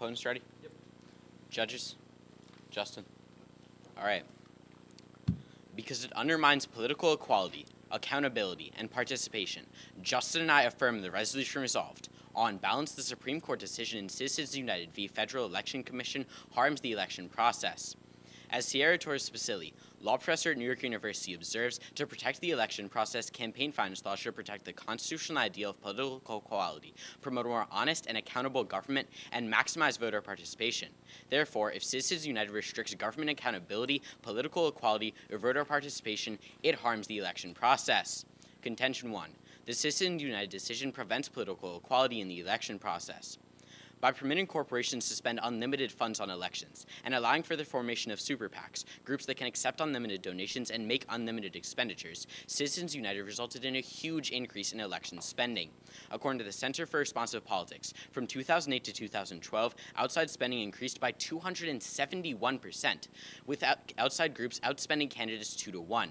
opponents ready? Yep. Judges? Justin? All right. Because it undermines political equality, accountability, and participation, Justin and I affirm the resolution resolved. On balance, the Supreme Court decision in Citizens United v. Federal Election Commission harms the election process. As Sierra Torres Spacilli, law professor at New York University, observes, to protect the election process, campaign finance law should protect the constitutional ideal of political equality, promote a more honest and accountable government, and maximize voter participation. Therefore, if Citizens United restricts government accountability, political equality, or voter participation, it harms the election process. Contention 1. The Citizens United decision prevents political equality in the election process. By permitting corporations to spend unlimited funds on elections and allowing for the formation of super PACs, groups that can accept unlimited donations and make unlimited expenditures, Citizens United resulted in a huge increase in election spending. According to the Center for Responsive Politics, from 2008 to 2012, outside spending increased by 271%, with outside groups outspending candidates 2-1.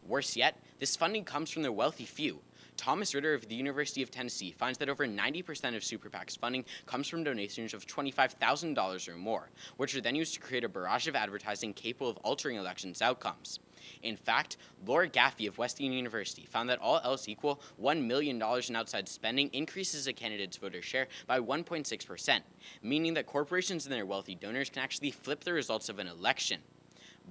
Worse yet, this funding comes from the wealthy few. Thomas Ritter of the University of Tennessee finds that over 90% of super PACs funding comes from donations of $25,000 or more, which are then used to create a barrage of advertising capable of altering elections outcomes. In fact, Laura Gaffey of Wesleyan University found that all else equal, $1 million in outside spending increases a candidate's voter share by 1.6%, meaning that corporations and their wealthy donors can actually flip the results of an election.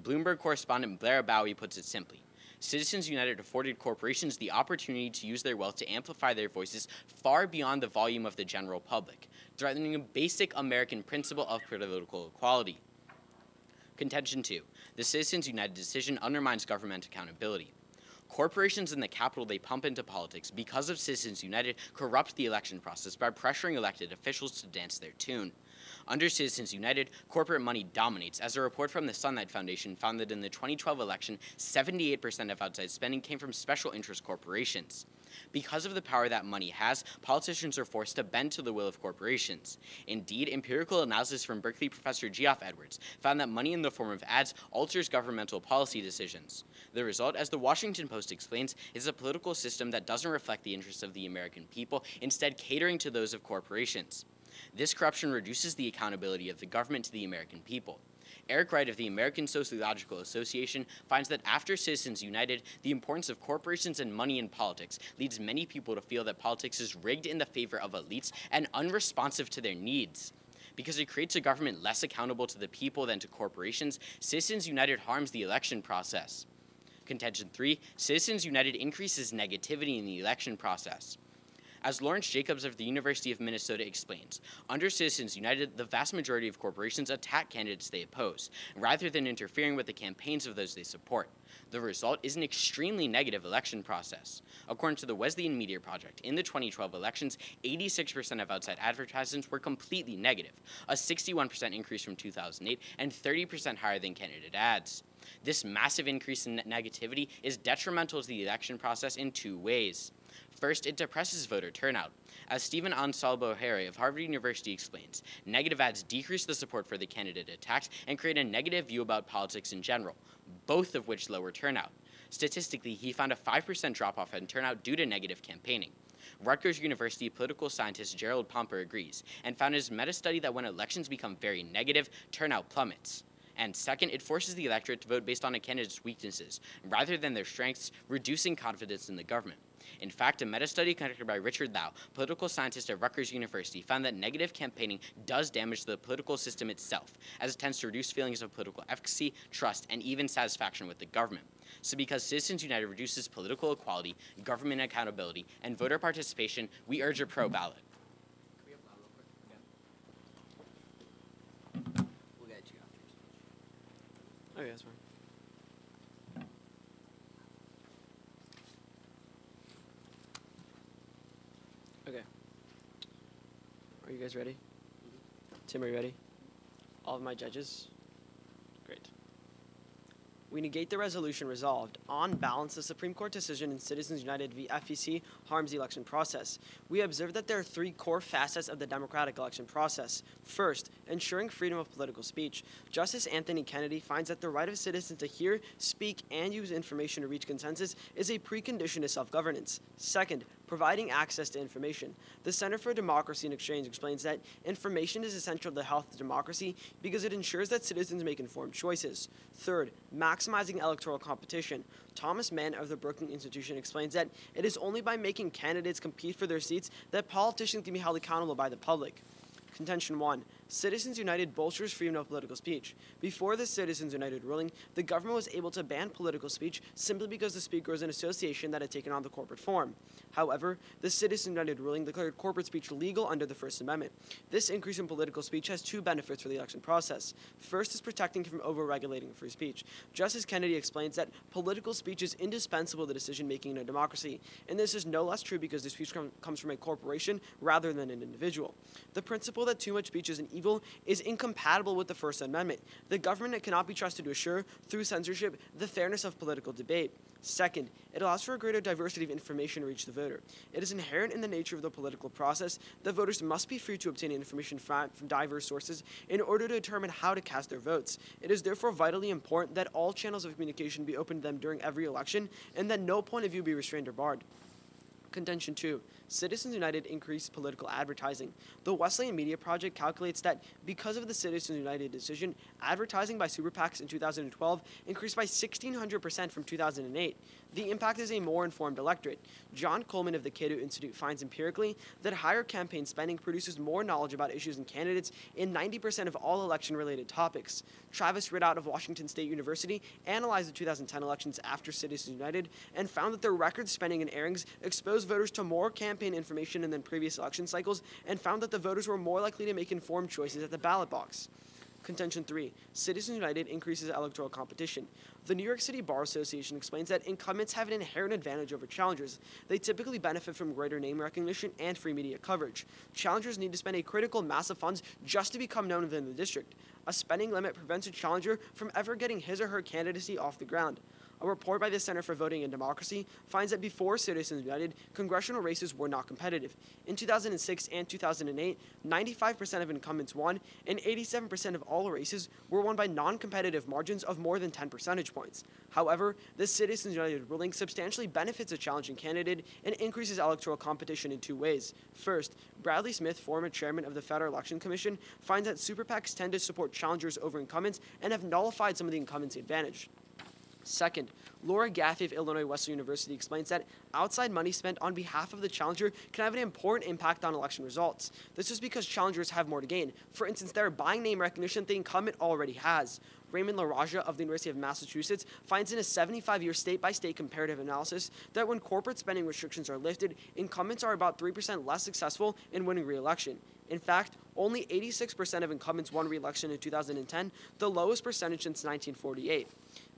Bloomberg correspondent Blair Bowie puts it simply: Citizens United afforded corporations the opportunity to use their wealth to amplify their voices far beyond the volume of the general public, threatening a basic American principle of political equality. Contention 2. The Citizens United decision undermines government accountability. Corporations and the capital they pump into politics because of Citizens United corrupt the election process by pressuring elected officials to dance their tune. Under Citizens United, corporate money dominates, as a report from the Sunlight Foundation found that in the 2012 election, 78% of outside spending came from special interest corporations. Because of the power that money has, politicians are forced to bend to the will of corporations. Indeed, empirical analysis from Berkeley professor Geoff Edwards found that money in the form of ads alters governmental policy decisions. The result, as the Washington Post explains, is a political system that doesn't reflect the interests of the American people, instead catering to those of corporations. This corruption reduces the accountability of the government to the American people. Eric Wright of the American Sociological Association finds that after Citizens United, the importance of corporations and money in politics leads many people to feel that politics is rigged in the favor of elites and unresponsive to their needs. Because it creates a government less accountable to the people than to corporations, Citizens United harms the election process. Contention 3, Citizens United increases negativity in the election process. As Lawrence Jacobs of the University of Minnesota explains, under Citizens United, the vast majority of corporations attack candidates they oppose, rather than interfering with the campaigns of those they support. The result is an extremely negative election process. According to the Wesleyan Media Project, in the 2012 elections, 86% of outside advertisements were completely negative, a 61% increase from 2008 and 30% higher than candidate ads. This massive increase in negativity is detrimental to the election process in two ways. First, it depresses voter turnout. As Stephen Ansalbo-Harry of Harvard University explains, negative ads decrease the support for the candidate attacked and create a negative view about politics in general, both of which lower turnout. Statistically, he found a 5% drop-off in turnout due to negative campaigning. Rutgers University political scientist Gerald Pomper agrees, and found in his meta-study that when elections become very negative, turnout plummets. And second, it forces the electorate to vote based on a candidate's weaknesses, rather than their strengths, reducing confidence in the government. In fact, a meta-study conducted by Richard Lau, political scientist at Rutgers University, found that negative campaigning does damage the political system itself, as it tends to reduce feelings of political efficacy, trust, and even satisfaction with the government. So because Citizens United reduces political equality, government accountability, and voter participation, we urge a pro-ballot. We'll get you after. Okay, that's fine. Okay. Are you guys ready? Tim, are you ready? All of my judges? Great. We negate the resolution resolved. On balance, the Supreme Court decision in Citizens United v. FEC harms the election process. We observe that there are three core facets of the democratic election process. First, ensuring freedom of political speech. Justice Anthony Kennedy finds that the right of citizens to hear, speak, and use information to reach consensus is a precondition to self-governance. Second, providing access to information. The Center for Democracy and Exchange explains that information is essential to the health of democracy because it ensures that citizens make informed choices. Third, maximizing electoral competition. Thomas Mann of the Brookings Institution explains that it is only by making candidates compete for their seats that politicians can be held accountable by the public. Contention 1. Citizens United bolsters freedom of political speech. Before the Citizens United ruling, the government was able to ban political speech simply because the speaker was an association that had taken on the corporate form. However, the Citizens United ruling declared corporate speech legal under the First Amendment. This increase in political speech has two benefits for the election process. First is protecting from over-regulating free speech. Justice Kennedy explains that political speech is indispensable to decision-making in a democracy, and this is no less true because the speech comes from a corporation rather than an individual. The principle that too much speech is an evil is incompatible with the First Amendment. The government cannot be trusted to assure, through censorship, the fairness of political debate. Second, it allows for a greater diversity of information to reach the voter. It is inherent in the nature of the political process that voters must be free to obtain information from diverse sources in order to determine how to cast their votes. It is therefore vitally important that all channels of communication be open to them during every election and that no point of view be restrained or barred. Contention 2. Citizens United increased political advertising. The Wesleyan Media Project calculates that because of the Citizens United decision, advertising by super PACs in 2012 increased by 1,600% from 2008. The impact is a more informed electorate. John Coleman of the Cato Institute finds empirically that higher campaign spending produces more knowledge about issues and candidates in 90% of all election-related topics. Travis Ridout of Washington State University analyzed the 2010 elections after Citizens United and found that their record spending and airings exposed voters to more campaign information than previous election cycles and found that the voters were more likely to make informed choices at the ballot box. Contention 3. Citizens United increases electoral competition. The New York City Bar Association explains that incumbents have an inherent advantage over challengers. They typically benefit from greater name recognition and free media coverage. Challengers need to spend a critical mass of funds just to become known within the district. A spending limit prevents a challenger from ever getting his or her candidacy off the ground. A report by the Center for Voting and Democracy finds that before Citizens United, congressional races were not competitive. In 2006 and 2008, 95% of incumbents won, and 87% of all races were won by non-competitive margins of more than 10 percentage points. However, the Citizens United ruling substantially benefits a challenging candidate and increases electoral competition in two ways. First, Bradley Smith, former chairman of the Federal Election Commission, finds that super PACs tend to support challengers over incumbents and have nullified some of the incumbency advantage. Second, Laura Gaffey of Illinois Wesleyan University explains that outside money spent on behalf of the challenger can have an important impact on election results. This is because challengers have more to gain. For instance, they're buying name recognition the incumbent already has. Raymond LaRaja of the University of Massachusetts finds in a 75-year state-by-state comparative analysis that when corporate spending restrictions are lifted, incumbents are about 3% less successful in winning re-election. In fact, only 86% of incumbents won re-election in 2010, the lowest percentage since 1948.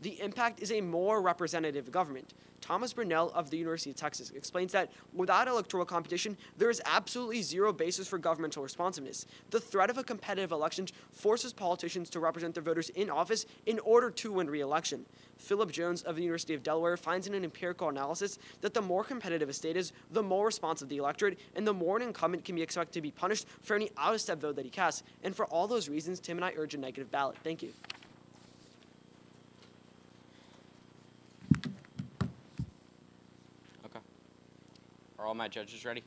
The impact is a more representative government. Thomas Brunell of the University of Texas explains that without electoral competition, there is absolutely zero basis for governmental responsiveness. The threat of a competitive election forces politicians to represent their voters in office in order to win re-election. Philip Jones of the University of Delaware finds in an empirical analysis that the more competitive a state is, the more responsive the electorate, and the more an incumbent can be expected to be punished for any out-of-step vote that he casts. And for all those reasons, Tim and I urge a negative ballot. Thank you. Okay. Are all my judges ready?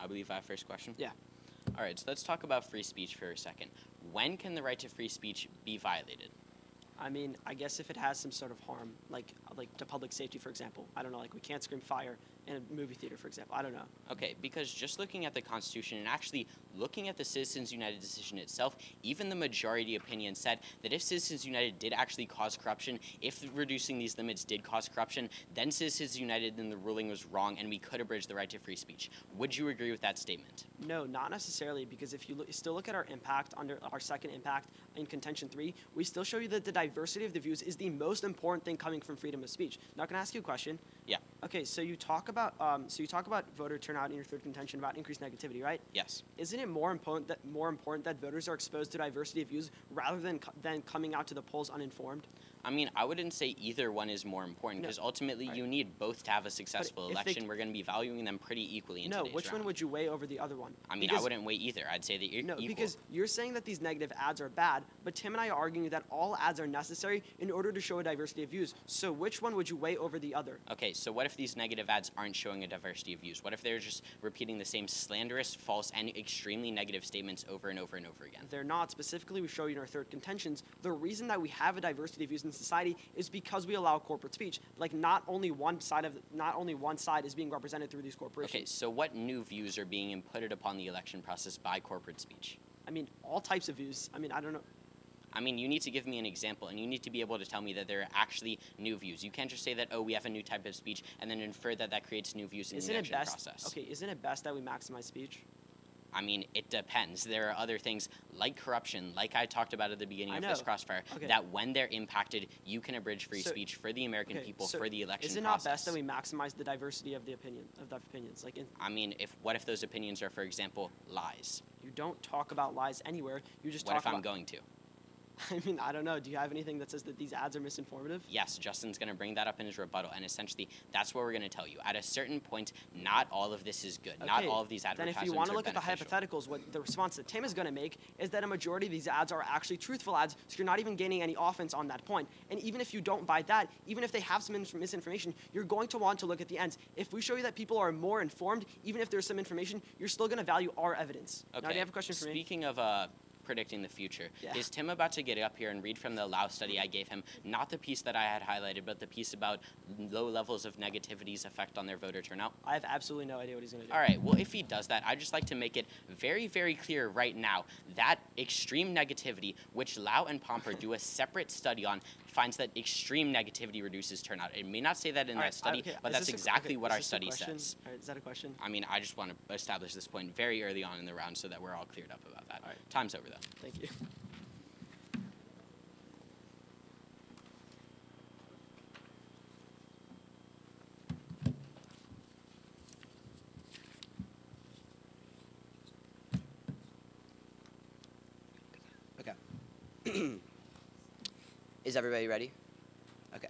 I believe I have first question. Yeah. All right, so let's talk about free speech for a second. When can the right to free speech be violated? I mean, I guess if it has some sort of harm, like to public safety, for example. I don't know, like we can't scream fire in a movie theater, for example. I don't know. Okay, because just looking at the Constitution and actually looking at the Citizens United decision itself, even the majority opinion said that if Citizens United did actually cause corruption, if reducing these limits did cause corruption, then Citizens United in the ruling was wrong and we could abridge the right to free speech. Would you agree with that statement? No, not necessarily, because if you still look at our impact under our second impact in contention 3, we still show you that the diversity of the views is the most important thing coming from freedom of speech. Now, can I ask you a question? Yeah. Okay, so you talk about voter turnout in your third contention about increased negativity, right? Yes. Isn't it more important that voters are exposed to diversity of views rather than coming out to the polls uninformed? I mean, I wouldn't say either one is more important, because ultimately you need both to have a successful election. We're going to be valuing them pretty equally in today's which round. one would you weigh over the other one? I mean, I wouldn't weigh either. I'd say that you're equal. Because you're saying that these negative ads are bad, but Tim and I are arguing that all ads are necessary in order to show a diversity of views. So which one would you weigh over the other? Okay, so what if these negative ads aren't showing a diversity of views? What if they're just repeating the same slanderous, false, and extremely negative statements over and over and over again? They're not. Specifically, we show you in our third contentions, the reason that we have a diversity of views in society is because we allow corporate speech. Like, not only one side is being represented through these corporations. Okay, so what new views are being inputted upon the election process by corporate speech? I mean, all types of views. I mean, I don't know. I mean, you need to give me an example, and you need to be able to tell me that there are actually new views. You can't just say that, oh, we have a new type of speech, and then infer that that creates new views in the election process. Okay, isn't it best that we maximize speech? I mean, it depends. There are other things like corruption, like I talked about at the beginning of this crossfire, that when they're impacted, you can abridge free speech for the American people, for the election process. Is it not best that we maximize the diversity of the opinions? Like, I mean, what if those opinions are, for example, lies? You don't talk about lies anywhere. You just talk about... What if I'm going to? I mean, I don't know. Do you have anything that says that these ads are misinformative? Yes, Justin's going to bring that up in his rebuttal, and essentially, that's what we're going to tell you. At a certain point, not all of this is good. Okay, not all of these advertisements then if you want to look beneficial. at the hypotheticals, what the response that Tim is going to make is that a majority of these ads are actually truthful ads, so you're not even gaining any offense on that point. And even if you don't buy that, even if they have some misinformation, you're going to want to look at the ends. If we show you that people are more informed, even if there's some information, you're still going to value our evidence. Okay. Now, do you have a question for me? Speaking of predicting the future, is Tim about to get up here and read from the Lao study I gave him, not the piece that I had highlighted, but the piece about low levels of negativity's effect on their voter turnout? I have absolutely no idea what he's going to do. All right, well, if he does that, I'd just like to make it very, very clear right now that extreme negativity, which Lau and Pomper do a separate study on, finds that extreme negativity reduces turnout. It may not say that in that study, but that's exactly what our study says. All right, is that a question? I mean, I just want to establish this point very early on in the round so that we're all cleared up about that. All right. Time's over, though. Thank you. Okay. Is everybody ready? Okay.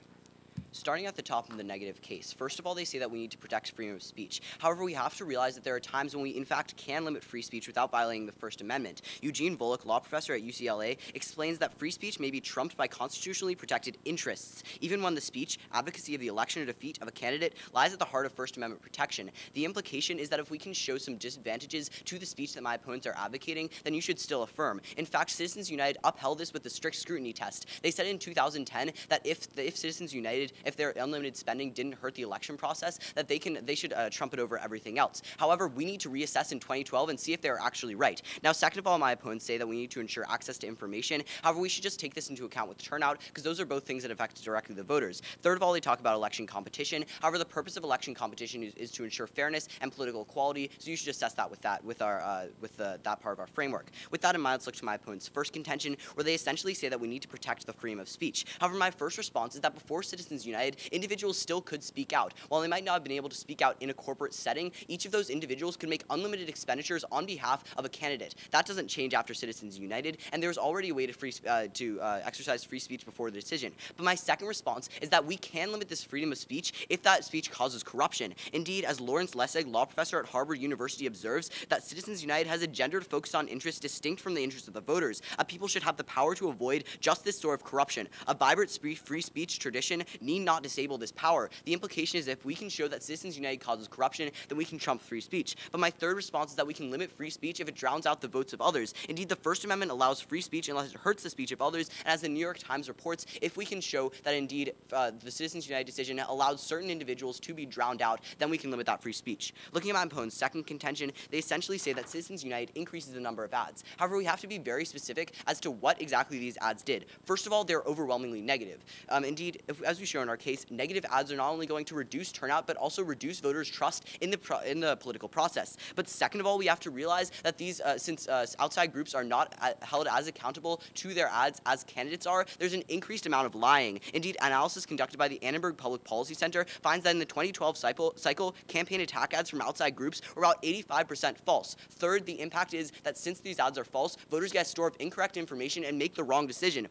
Starting at the top of the negative case, first of all, they say that we need to protect freedom of speech. However, we have to realize that there are times when we, in fact, can limit free speech without violating the First Amendment. Eugene Volokh, law professor at UCLA, explains that free speech may be trumped by constitutionally protected interests, even when the speech, advocacy of the election or defeat of a candidate lies at the heart of First Amendment protection. The implication is that if we can show some disadvantages to the speech that my opponents are advocating, then you should still affirm. In fact, Citizens United upheld this with the strict scrutiny test. They said in 2010 that if Citizens United, if their unlimited spending didn't hurt the election process, that they should trump it over everything else. However, we need to reassess in 2012 and see if they're actually right. Now, second of all, my opponents say that we need to ensure access to information. However, we should just take this into account with turnout, because those are both things that affect directly the voters. Third of all, they talk about election competition. However, the purpose of election competition is to ensure fairness and political equality, so you should assess that with that part of our framework. With that in mind, let's look to my opponent's first contention, where they essentially say that we need to protect the freedom of speech. However, my first response is that before Citizens United, individuals still could speak out. While they might not have been able to speak out in a corporate setting, each of those individuals could make unlimited expenditures on behalf of a candidate. That doesn't change after Citizens United, and there's already a way to exercise free speech before the decision. But my second response is that we can limit this freedom of speech if that speech causes corruption. Indeed, as Lawrence Lessig, law professor at Harvard University, observes, that Citizens United has a gendered focus on interests distinct from the interests of the voters. People should have the power to avoid just this sort of corruption. A vibrant free speech tradition need not disable this power. The implication is if we can show that Citizens United causes corruption, then we can trump free speech. But my third response is that we can limit free speech if it drowns out the votes of others. Indeed, the First Amendment allows free speech unless it hurts the speech of others, and as the New York Times reports, if we can show that indeed the Citizens United decision allowed certain individuals to be drowned out, then we can limit that free speech. Looking at my opponent's second contention, they essentially say that Citizens United increases the number of ads. However, we have to be very specific as to what exactly these ads did. First of all, they're overwhelmingly negative. Indeed, as we show in our case, negative ads are not only going to reduce turnout, but also reduce voters' trust in the political process. But second of all, we have to realize that these, since outside groups are not held as accountable to their ads as candidates are, there's an increased amount of lying. Indeed, analysis conducted by the Annenberg Public Policy Center finds that in the 2012 cycle, campaign attack ads from outside groups were about 85% false. Third, the impact is that since these ads are false, voters get a store of incorrect information and make the wrong decision.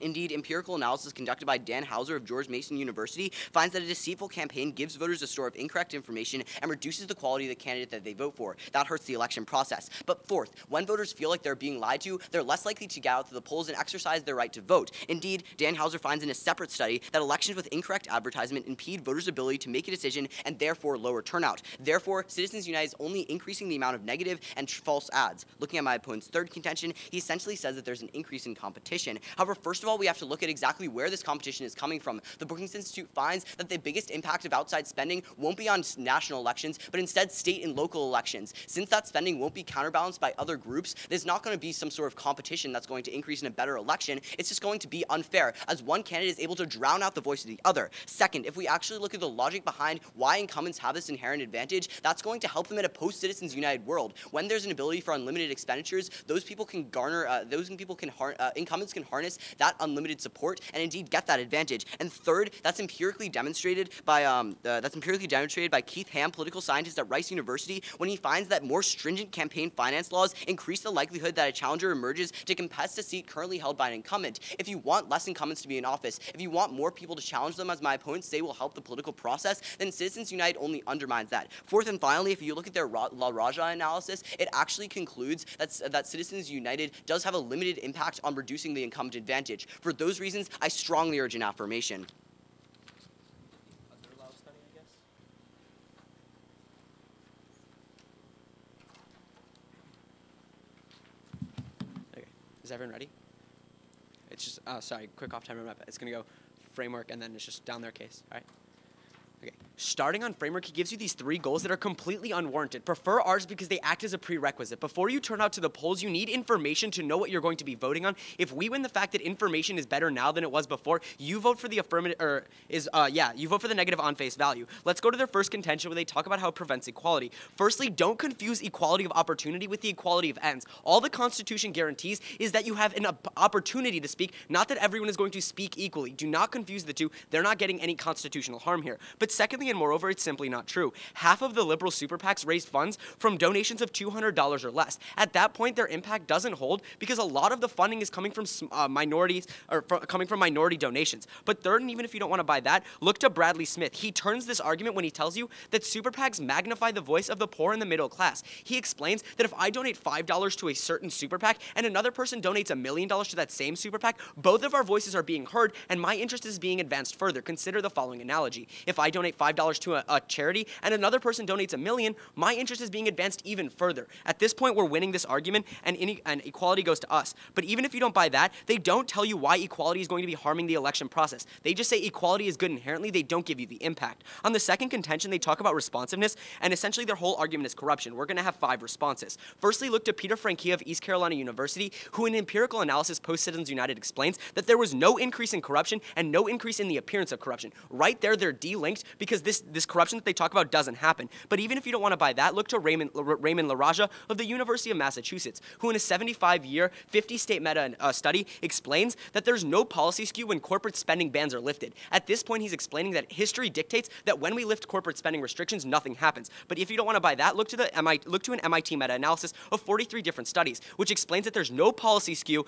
Indeed, empirical analysis conducted by Dan Hauser of George Mason University finds that a deceitful campaign gives voters a store of incorrect information and reduces the quality of the candidate that they vote for. That hurts the election process. But fourth, when voters feel like they're being lied to, they're less likely to get out to the polls and exercise their right to vote. Indeed, Dan Hauser finds in a separate study that elections with incorrect advertisement impede voters' ability to make a decision and therefore lower turnout. Therefore, Citizens United is only increasing the amount of negative and false ads. Looking at my opponent's third contention, he essentially says that there's an increase in competition. However, first of all, we have to look at exactly where this competition is coming from. The Brookings Institute finds that the biggest impact of outside spending won't be on national elections, but instead state and local elections. Since that spending won't be counterbalanced by other groups, there's not going to be some sort of competition that's going to increase in a better election. It's just going to be unfair, as one candidate is able to drown out the voice of the other. Second, if we actually look at the logic behind why incumbents have this inherent advantage, that's going to help them in a post-Citizens United world. When there's an ability for unlimited expenditures, those people can garner, incumbents can harness that unlimited support and indeed get that advantage. And third, that's empirically demonstrated by Keith Ham, political scientist at Rice University, when he finds that more stringent campaign finance laws increase the likelihood that a challenger emerges to contest a seat currently held by an incumbent. If you want less incumbents to be in office, if you want more people to challenge them, as my opponents say will help the political process, then Citizens United only undermines that. Fourth and finally, if you look at their La Raja analysis, it actually concludes that Citizens United does have a limited impact on reducing the incumbent advantage. For those reasons, I strongly urge an affirmation. Okay, is everyone ready? It's just, sorry, quick off timer map. It's gonna go framework and then it's just down their case, all right? Okay. Starting on framework, he gives you these 3 goals that are completely unwarranted. Prefer ours because they act as a prerequisite. Before you turn out to the polls, you need information to know what you're going to be voting on. If we win the fact that information is better now than it was before, you vote for the affirmative, you vote for the negative on face value. Let's go to their first contention where they talk about how it prevents equality. Firstly, don't confuse equality of opportunity with the equality of ends. All the Constitution guarantees is that you have an opportunity to speak, not that everyone is going to speak equally. Do not confuse the two. They're not getting any constitutional harm here. But secondly, and moreover, it's simply not true. Half of the liberal super PACs raised funds from donations of $200 or less. At that point, their impact doesn't hold because a lot of the funding is coming from minorities or coming from minority donations. But third, and even if you don't want to buy that, look to Bradley Smith. He turns this argument when he tells you that super PACs magnify the voice of the poor and the middle class. He explains that if I donate $5 to a certain super PAC and another person donates $1 million to that same super PAC, both of our voices are being heard and my interest is being advanced further. Consider the following analogy. If I donate $5 to a charity and another person donates $1 million, my interest is being advanced even further. At this point, we're winning this argument and equality goes to us. But even if you don't buy that, they don't tell you why equality is going to be harming the election process. They just say equality is good inherently. They don't give you the impact. On the second contention, they talk about responsiveness, and essentially their whole argument is corruption. We're going to have 5 responses. Firstly, look to Peter Frankia of East Carolina University, who in empirical analysis post-Citizens United explains that there was no increase in corruption and no increase in the appearance of corruption. Right there, they're de-linked because this corruption that they talk about doesn't happen. But even if you don't want to buy that, look to Raymond LaRaja of the University of Massachusetts, who in a 75-year, 50-state meta study explains that there's no policy skew when corporate spending bans are lifted. At this point, he's explaining that history dictates that when we lift corporate spending restrictions, nothing happens. But if you don't want to buy that, look to an MIT meta-analysis of 43 different studies, which explains that there's no policy skew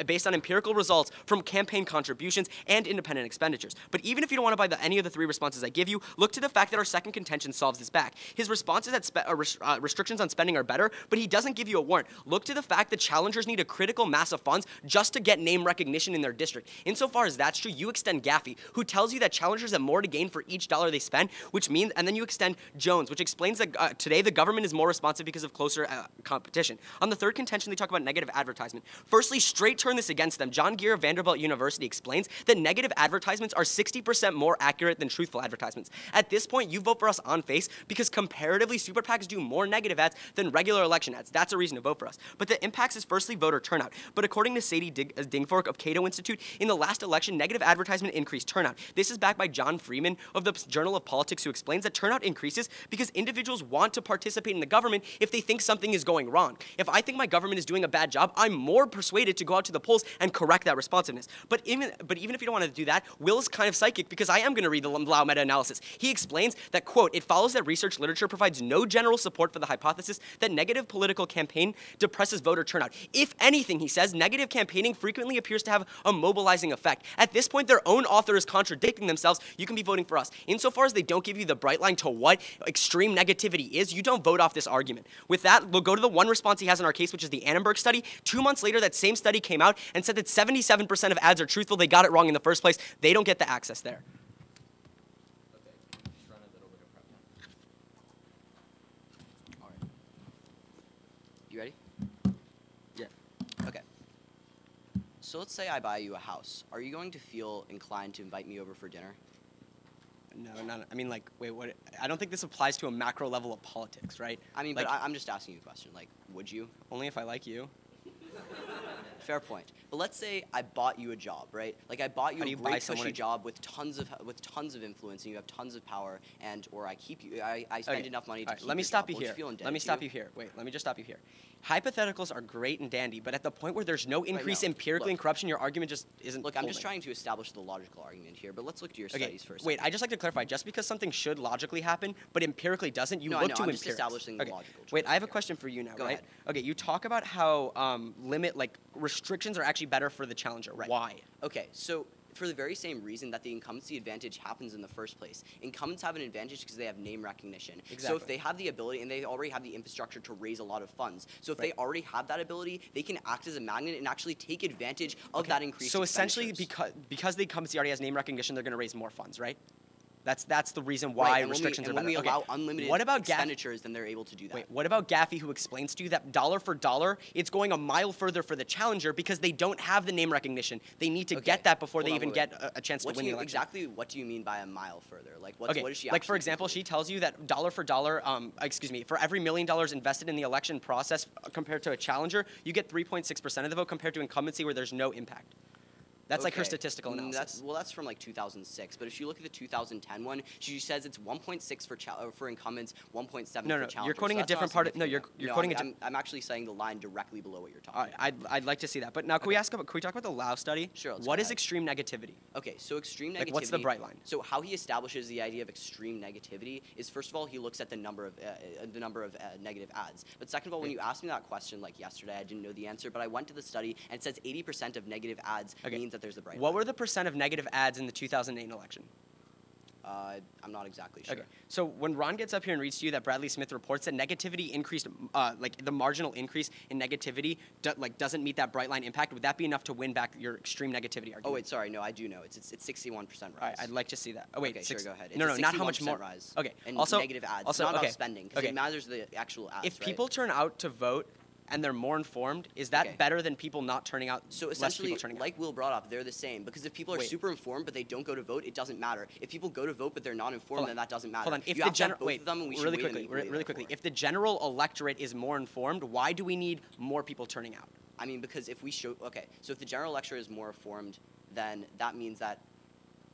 based on empirical results from campaign contributions and independent expenditures. But even if you don't want to buy any of the 3 responses I give you, look to the fact that our second contention solves this back. His response is that restrictions on spending are better, but he doesn't give you a warrant. Look to the fact that challengers need a critical mass of funds just to get name recognition in their district. Insofar as that's true, you extend Gaffey, who tells you that challengers have more to gain for each dollar they spend, which means, and then you extend Jones, which explains that today the government is more responsive because of closer competition. On the third contention, they talk about negative advertisement. Firstly, straight turn this against them. John Gear of Vanderbilt University explains that negative advertisements are 60% more accurate than truthful advertisements. At this point, you vote for us on face because comparatively, super PACs do more negative ads than regular election ads. That's a reason to vote for us. But the impacts is firstly voter turnout. But according to Sadie Dingfork of Cato Institute, in the last election, negative advertisement increased turnout. This is backed by John Freeman of the Journal of Politics, who explains that turnout increases because individuals want to participate in the government if they think something is going wrong. If I think my government is doing a bad job, I'm more persuaded to go out to the polls and correct that responsiveness. But even if you don't want to do that, Will is kind of psychic because I am going to read the Lau meta-analysis. He explains that, quote, "It follows that research literature provides no general support for the hypothesis that negative political campaign depresses voter turnout. If anything," he says, "negative campaigning frequently appears to have a mobilizing effect." At this point, their own author is contradicting themselves. You can be voting for us. Insofar as they don't give you the bright line to what extreme negativity is, you don't vote off this argument. With that, we'll go to the one response he has in our case, which is the Annenberg study. 2 months later, that same study came out and said that 77% of ads are truthful. They got it wrong in the first place. They don't get the access there. All right. You ready? Yeah. Okay. So let's say I buy you a house. Are you going to feel inclined to invite me over for dinner? No, I mean, like, wait, what? I don't think this applies to a macro level of politics, right? I mean, like, but I'm just asking you a question. Like, would you? only if I like you. Fair point. But let's say I bought you a job, right? Like I bought you a great cushy job with tons of influence, and you have tons of power, or I keep you. I spend enough money to keep let me your stop job. you Won't here. feel indebted Let me to stop you? you here. Wait, let me just stop you here. Hypotheticals are great and dandy, but at the point where there's no increase no. empirically in Look. corruption, your argument just isn't. Look, I'm just holding. trying to establish the logical argument here, but let's look to your studies first. Wait, I just like to clarify. Just because something should logically happen, but empirically doesn't, you No, I look know, to I'm empirics. just establishing the logical Wait, choice I have a here. question for you now, Go right? ahead. Okay, you talk about how restrictions are actually better for the challenger. Right. Why? Okay, so for the very same reason that the incumbency advantage happens in the first place. Incumbents have an advantage because they have name recognition. So Exactly. if they have the ability, and they already have the infrastructure to raise a lot of funds, so if Right. they already have that ability, they can act as a magnet and actually take advantage of that increased So essentially, expenditures. because the incumbency already has name recognition, they're going to raise more funds, right? That's the reason why Right, and restrictions when are we better. allow unlimited what about expenditures, then they're able to do that. Wait, what about Gaffey, who explains to you that dollar for dollar, it's going a mile further for the challenger because they don't have the name recognition. They need to Okay, get that before they hold on, even wait. get a chance to What win do the you, election. exactly what do you mean by a mile further? Like, what is she like for actually example, concluding? she tells you that dollar for dollar, for every $1 million invested in the election process compared to a challenger, you get 3.6% of the vote compared to incumbency where there's no impact. That's like her Okay. statistical analysis. That's from like 2006. But if you look at the 2010 one, she says it's 1.6 for incumbents, 1.7 for challengers. You're quoting So a that's different not part of. No, significant you're enough. quoting I'm actually saying the line directly below what you're talking about. I'd like to see that. But now, can we talk about the Lau study? Sure, let's What go is ahead. extreme negativity? Okay, so extreme negativity. Like, what's the bright line? So how he establishes the idea of extreme negativity is, first of all, he looks at the number of negative ads. But second of all, when you asked me that question like yesterday, I didn't know the answer, but I went to the study and it says 80% of negative ads means that there's a bright What line. were the percent of negative ads in the 2008 election? I'm not exactly sure. Okay. So when Ron gets up here and reads to you that Bradley Smith reports that negativity increased, like the marginal increase in negativity, doesn't meet that bright line impact, would that be enough to win back your extreme negativity argument? Oh wait, sorry, no, I do know. It's 61% rise. All right, I'd like to see that. Oh wait, Okay, sure, go ahead. No, It's a not how much 61% more. rise. Okay. And Also, negative ads. Also, it's not okay. about spending, because Okay. it matters the actual ads. If right? people turn out to vote and they're more informed, is that Okay. better than people not turning out? So less essentially, people turning out? like Will brought up, they're the same. Because if people are Wait. super informed but they don't go to vote, it doesn't matter. If people go to vote but they're not informed, Hold then on. that doesn't matter. Hold on. If you the have to have general both wait, of them, and we should really weigh them quickly, equally, really quickly. therefore. If the general electorate is more informed, why do we need more people turning out? I mean, because if we show, okay, so if the general electorate is more informed, then that means that,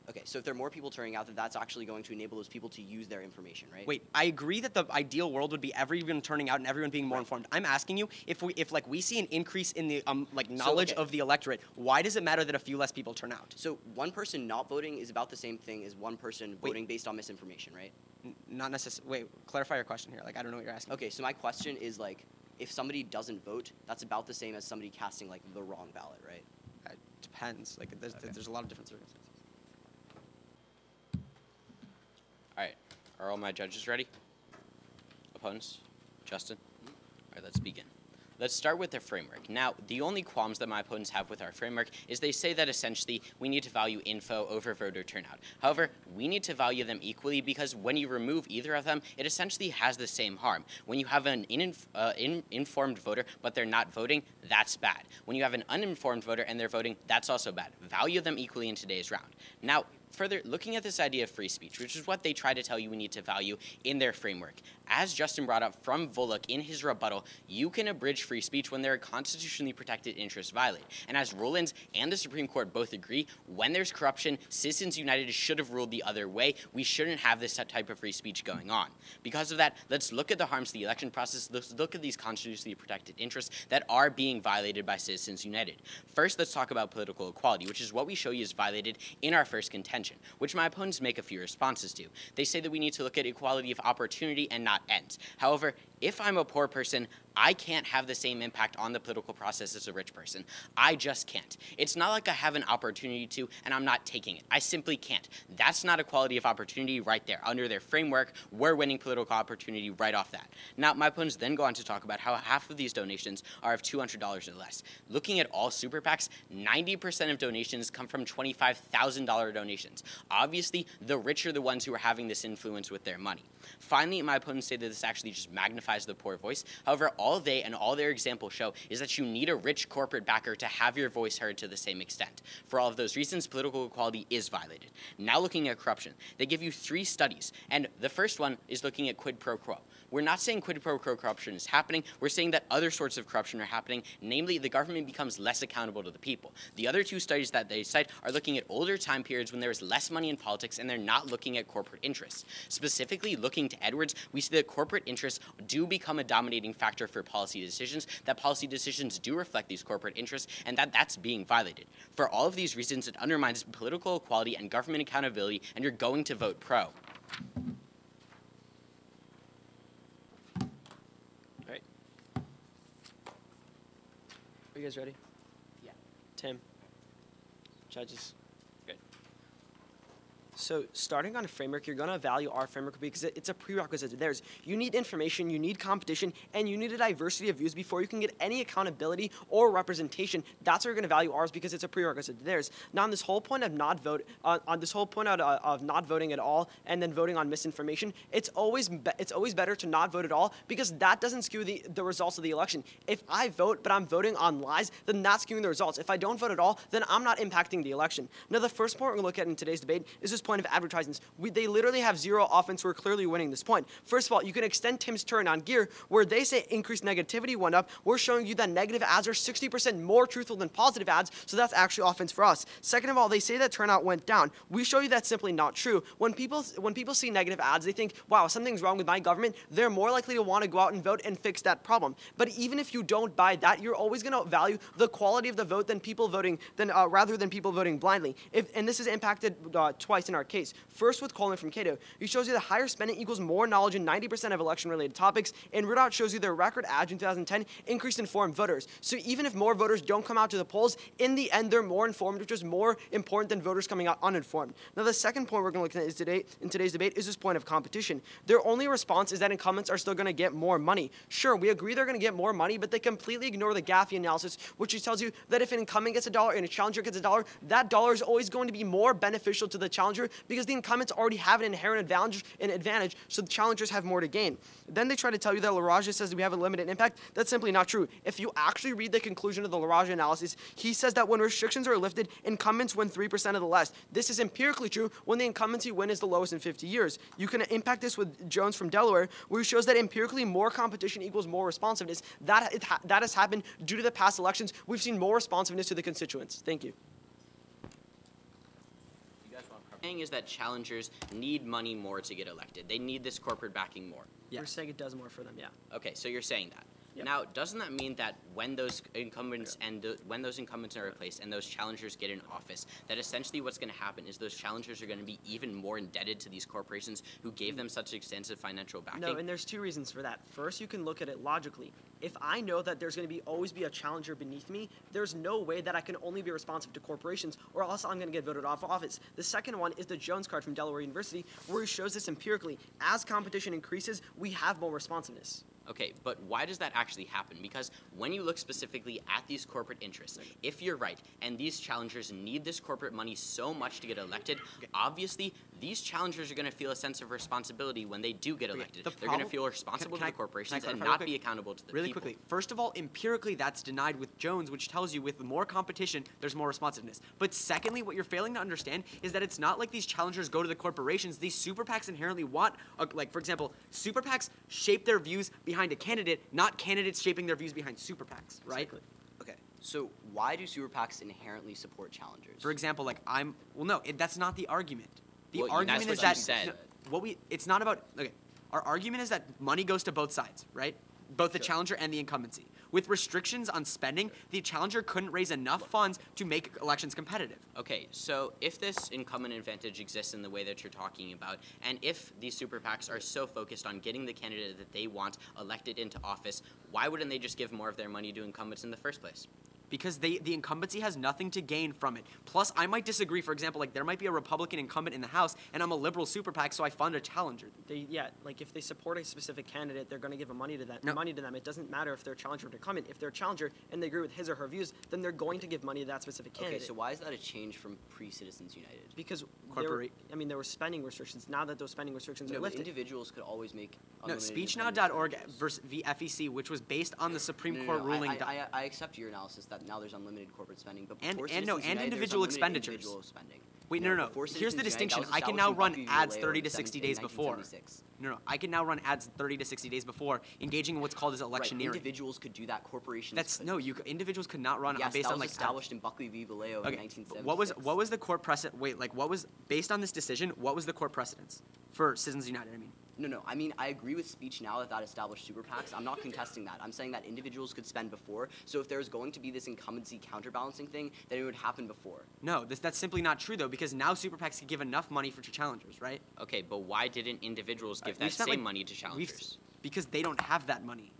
okay, so if there are more people turning out, then that's actually going to enable those people to use their information, right? Wait, I agree that the ideal world would be everyone turning out and everyone being more Right. informed. I'm asking you if we see an increase in the knowledge okay. of the electorate, why does it matter that a few less people turn out? So one person not voting is about the same thing as one person voting based on misinformation, right? Not necessarily. Wait, clarify your question here. Like, I don't know what you're asking. Okay, so my question is like, if somebody doesn't vote, that's about the same as somebody casting like the wrong ballot, right? It depends. Like, there's a lot of different circumstances. All right. Are all my judges ready? Opponents? Justin? All right, let's begin. Let's start with the framework. Now, the only qualms that my opponents have with our framework is they say that essentially we need to value info over voter turnout. However, we need to value them equally because when you remove either of them, it essentially has the same harm. When you have an informed voter but they're not voting, that's bad. When you have an uninformed voter and they're voting, that's also bad. Value them equally in today's round. Now, further, looking at this idea of free speech, which is what they try to tell you we need to value in their framework, as Justin brought up from Volokh in his rebuttal, you can abridge free speech when there are constitutionally protected interests violated. And as Rollins and the Supreme Court both agree, when there's corruption, Citizens United should have ruled the other way. We shouldn't have this type of free speech going on. Because of that, let's look at the harms to the election process. Let's look at these constitutionally protected interests that are being violated by Citizens United. First, let's talk about political equality, which is what we show you is violated in our first contention. mention, which my opponents make a few responses to. They say that we need to look at equality of opportunity and not ends. However, if I'm a poor person, I can't have the same impact on the political process as a rich person. I just can't. It's not like I have an opportunity to and I'm not taking it. I simply can't. That's not equality of opportunity right there. Under their framework, we're winning political opportunity right off that. Now, my opponents then go on to talk about how half of these donations are of $200 or less. Looking at all super PACs, 90% of donations come from $25,000 donations. Obviously, the rich are the ones who are having this influence with their money. Finally, my opponents say that this actually just magnifies the poor voice. However, all they and all their examples show is that you need a rich corporate backer to have your voice heard to the same extent. For all of those reasons, political equality is violated. Now looking at corruption, they give you 3 studies, and the first one is looking at quid pro quo. We're not saying quid pro quo corruption is happening, we're saying that other sorts of corruption are happening, namely the government becomes less accountable to the people. The other 2 studies that they cite are looking at older time periods when there was less money in politics and they're not looking at corporate interests. Specifically looking to Edwards, we see that corporate interests do become a dominating factor for policy decisions, that policy decisions do reflect these corporate interests, and that that's being violated. For all of these reasons, it undermines political equality and government accountability, and you're going to vote pro. All right. Are you guys ready? Yeah. Tim? Judges? Good. So starting on a framework, you're going to value our framework because it's a prerequisite to theirs. You need information, you need competition, and you need a diversity of views before you can get any accountability or representation. That's why you're going to value ours because it's a prerequisite to theirs. Now, on this whole point of not voting at all and then voting on misinformation, it's always better to not vote at all because that doesn't skew the results of the election. If I vote but I'm voting on lies, then that's skewing the results. If I don't vote at all, then I'm not impacting the election. Now, the first point we're going to look at in today's debate is this point of advertisements. They literally have zero offense. We're clearly winning this point. First of all, you can extend Tim's turn on gear where they say increased negativity went up. We're showing you that negative ads are 60% more truthful than positive ads, so that's actually offense for us. Second of all, they say that turnout went down. We show you that's simply not true. When people see negative ads, they think, wow, something's wrong with my government. They're more likely to want to go out and vote and fix that problem. But even if you don't buy that, you're always going to value the quality of the vote rather than people voting blindly. And this is impacted twice in our case. First, with Coleman from Cato, he shows you that higher spending equals more knowledge in 90% of election-related topics, and Ridot shows you their record ads in 2010 increased informed voters. So even if more voters don't come out to the polls, in the end, they're more informed, which is more important than voters coming out uninformed. Now, the second point we're going to look at in today's debate is this point of competition. Their only response is that incumbents are still going to get more money. Sure, we agree they're going to get more money, but they completely ignore the Gaffey analysis, which tells you that if an incumbent gets $1 and a challenger gets $1, that dollar is always going to be more beneficial to the challenger because the incumbents already have an inherent advantage, so the challengers have more to gain. Then they try to tell you that LaRaja says that we have a limited impact. That's simply not true. If you actually read the conclusion of the LaRaja analysis, he says that when restrictions are lifted, incumbents win 3% of the less. This is empirically true when the incumbency win is the lowest in 50 years. You can impact this with Jones from Delaware, where he shows that empirically more competition equals more responsiveness. That has happened due to the past elections. We've seen more responsiveness to the constituents. Thank you. Saying is that challengers need money more to get elected. They need this corporate backing more. Yes. We're saying it does more for them, yeah. Okay, so you're saying that. Yep. Now, doesn't that mean that when those incumbents when those incumbents are replaced and those challengers get in office, that essentially what's going to happen is those challengers are going to be even more indebted to these corporations who gave them such extensive financial backing? No, and there's 2 reasons for that. First, you can look at it logically. If I know that there's going to always be a challenger beneath me, there's no way that I can only be responsive to corporations or else I'm going to get voted off office. The second one is the Jones card from Delaware University, where he shows this empirically. As competition increases, we have more responsiveness. Okay, but why does that actually happen? Because when you look specifically at these corporate interests, if you're right, and these challengers need this corporate money so much to get elected, obviously these challengers are going to feel a sense of responsibility when they do get elected. They're going to feel responsible to the corporations and not be accountable to the people. Really quickly, first of all, empirically that's denied with Jones, which tells you with more competition, there's more responsiveness. But secondly, what you're failing to understand is that it's not like these challengers go to the corporations. These super PACs inherently want, like for example, super PACs shape their views behind a candidate, not candidates shaping their views behind super PACs, right? Exactly. Okay, so why do super PACs inherently support challengers? For example, like that's not the argument. The Well, argument that's is what that you said. it's not about, okay, our argument is that money goes to both sides, right? Both the challenger and the incumbency, With restrictions on spending, the challenger couldn't raise enough funds to make elections competitive. Okay, so if this incumbent advantage exists in the way that you're talking about, and if these super PACs are so focused on getting the candidate that they want elected into office, why wouldn't they just give more of their money to incumbents in the first place? Because the incumbency has nothing to gain from it. Plus, I might disagree. For example, like there might be a Republican incumbent in the House, and I'm a liberal super PAC, so I fund a challenger. Like if they support a specific candidate, they're going to give money to them. It doesn't matter if they're a challenger or incumbent. If they're a challenger and they agree with his or her views, then they're going to give money to that specific candidate. Okay, so why is that a change from pre-Citizens United? Because there were spending restrictions. Now that those spending restrictions are lifted, individuals could always make SpeechNow.org versus the FEC, which was based on the Supreme Court ruling. I accept your analysis that now there's unlimited corporate spending, but and before Citizens United, individual there's unlimited expenditures. individual spending. Wait, no. Here's the distinction. I can now run ads 30 to 60 days before. No. I can now run ads 30 to 60 days before, engaging in what's called as electioneering. Right, individuals could do that. Corporations. Individuals could not run based on like established in Buckley v. Vallejo in 1976. What was the court precedent? What was based on this decision? What was the court precedence for Citizens United? I mean. No. I mean, I agree with Speech Now that established super PACs. I'm not contesting that. I'm saying that individuals could spend before. So if there's going to be this incumbency counterbalancing thing, then it would happen before. No, that's simply not true, though, because now super PACs can give enough money for challengers, right? Okay, but why didn't individuals give that same money to challengers? Because they don't have that money.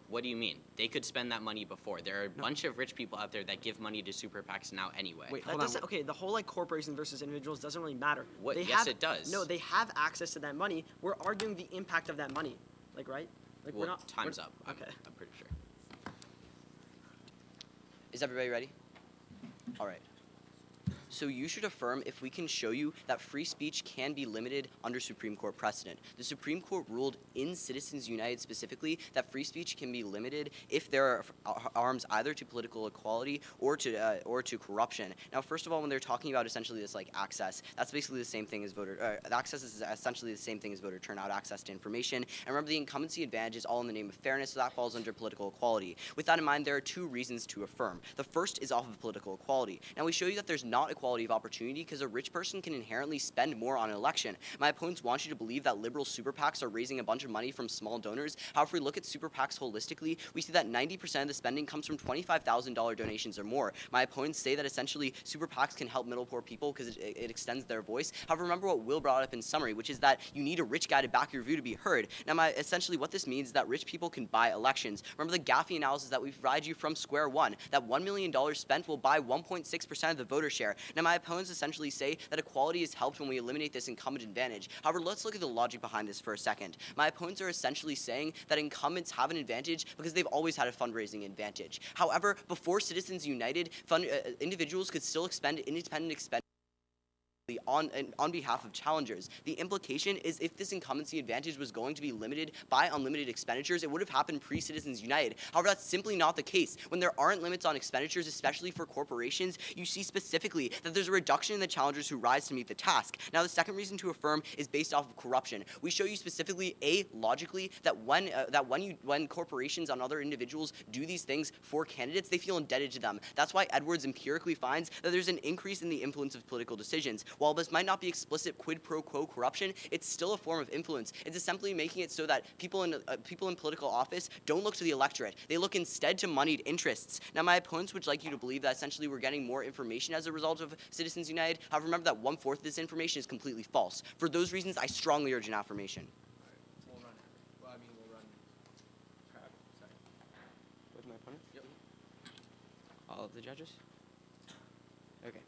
What do you mean? They could spend that money before. There are a bunch of rich people out there that give money to super PACs now anyway. Wait, hold on. Okay, the whole like corporations versus individuals doesn't really matter. Yes, it does. No, they have access to that money. We're arguing the impact of that money, right? Well, time's up. Okay. I'm pretty sure. Is everybody ready? All right. So you should affirm if we can show you that free speech can be limited under Supreme Court precedent. The Supreme Court ruled in Citizens United specifically that free speech can be limited if there are harms either to political equality or to corruption. Now, first of all, when they're talking about essentially this like access, that's basically the same thing as access is essentially the same thing as voter turnout, access to information. And remember, the incumbency advantage is all in the name of fairness, so that falls under political equality. With that in mind, there are two reasons to affirm. The first is off of political equality. Now, we show you that there's not equality of opportunity because a rich person can inherently spend more on an election. My opponents want you to believe that liberal super PACs are raising a bunch of money from small donors. However, if we look at super PACs holistically, we see that 90% of the spending comes from $25,000 donations or more. My opponents say that essentially super PACs can help middle poor people because it extends their voice. However, remember what Will brought up in summary, which is that you need a rich guy to back your view to be heard. Now, essentially what this means is that rich people can buy elections. Remember the Gaffey analysis that we provide you from square one, that $1 million spent will buy 1.6% of the voter share. Now, my opponents essentially say that equality is helped when we eliminate this incumbent advantage. However, let's look at the logic behind this for a second. My opponents are essentially saying that incumbents have an advantage because they've always had a fundraising advantage. However, before Citizens United, individuals could still expend independent expenditure on behalf of challengers. The implication is if this incumbency advantage was going to be limited by unlimited expenditures, it would have happened pre-Citizens United. However, that's simply not the case. When there aren't limits on expenditures, especially for corporations, you see specifically that there's a reduction in the challengers who rise to meet the task. Now, the second reason to affirm is based off of corruption. We show you specifically, logically, that when corporations and other individuals do these things for candidates, they feel indebted to them. That's why Edwards empirically finds that there's an increase in the influence of political decisions. While this might not be explicit quid pro quo corruption, it's still a form of influence. It's simply making it so that people in political office don't look to the electorate. They look instead to moneyed interests. Now, my opponents would like you to believe that essentially we're getting more information as a result of Citizens United. However, remember that 1/4 of this information is completely false. For those reasons, I strongly urge an affirmation. We'll run. Sorry. With my opponent? Yep. All of the judges? Okay.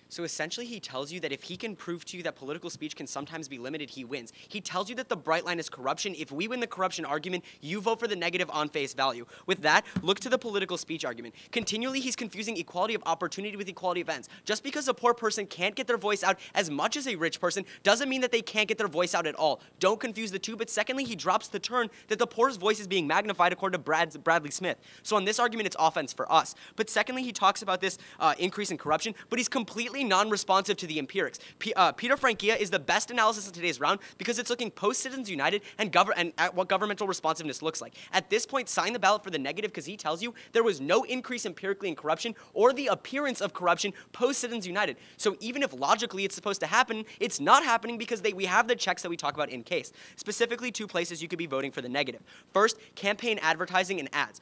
So essentially, he tells you that if he can prove to you that political speech can sometimes be limited, he wins. He tells you that the bright line is corruption. If we win the corruption argument, you vote for the negative on face value. With that, look to the political speech argument. Continually, he's confusing equality of opportunity with equality of ends. Just because a poor person can't get their voice out as much as a rich person doesn't mean that they can't get their voice out at all. Don't confuse the two. But secondly, he drops the turn that the poor's voice is being magnified according to Bradley Smith. So on this argument, it's offense for us. But secondly, he talks about this increase in corruption, but he's completely non-responsive to the empirics. Peter Frankia is the best analysis in today's round because it's looking post-Citizens United and at what governmental responsiveness looks like. At this point, sign the ballot for the negative because he tells you there was no increase empirically in corruption or the appearance of corruption post-Citizens United. So even if logically it's supposed to happen, it's not happening because we have the checks that we talk about in case. Specifically, two places you could be voting for the negative. First, campaign advertising and ads.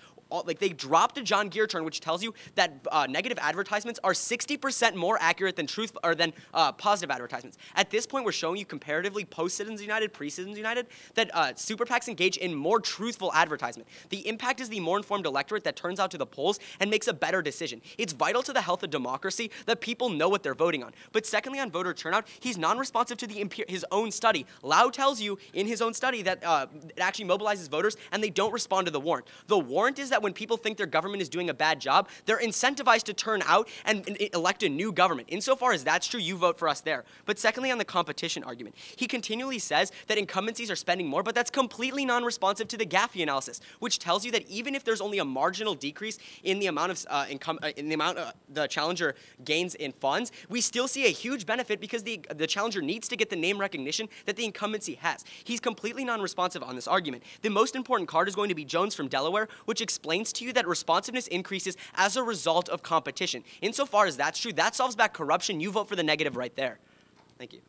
they dropped a John Gear turn, which tells you that negative advertisements are 60% more accurate than positive advertisements. At this point, we're showing you comparatively post-Citizens United, pre-Citizens United, that super PACs engage in more truthful advertisement. The impact is the more informed electorate that turns out to the polls and makes a better decision. It's vital to the health of democracy that people know what they're voting on. But secondly, on voter turnout, he's non-responsive to his own study. Lau tells you in his own study that it actually mobilizes voters and they don't respond to the warrant. The warrant is that when people think their government is doing a bad job, they're incentivized to turn out and elect a new government. Insofar as that's true, you vote for us there. But secondly, on the competition argument, he continually says that incumbencies are spending more, but that's completely non-responsive to the Gaffey analysis, which tells you that even if there's only a marginal decrease in the amount of the challenger gains in funds, we still see a huge benefit because the challenger needs to get the name recognition that the incumbency has. He's completely non-responsive on this argument. The most important card is going to be Jones from Delaware, which explains to you that responsiveness increases as a result of competition. Insofar as that's true, that solves back corruption. You vote for the negative right there. Thank you.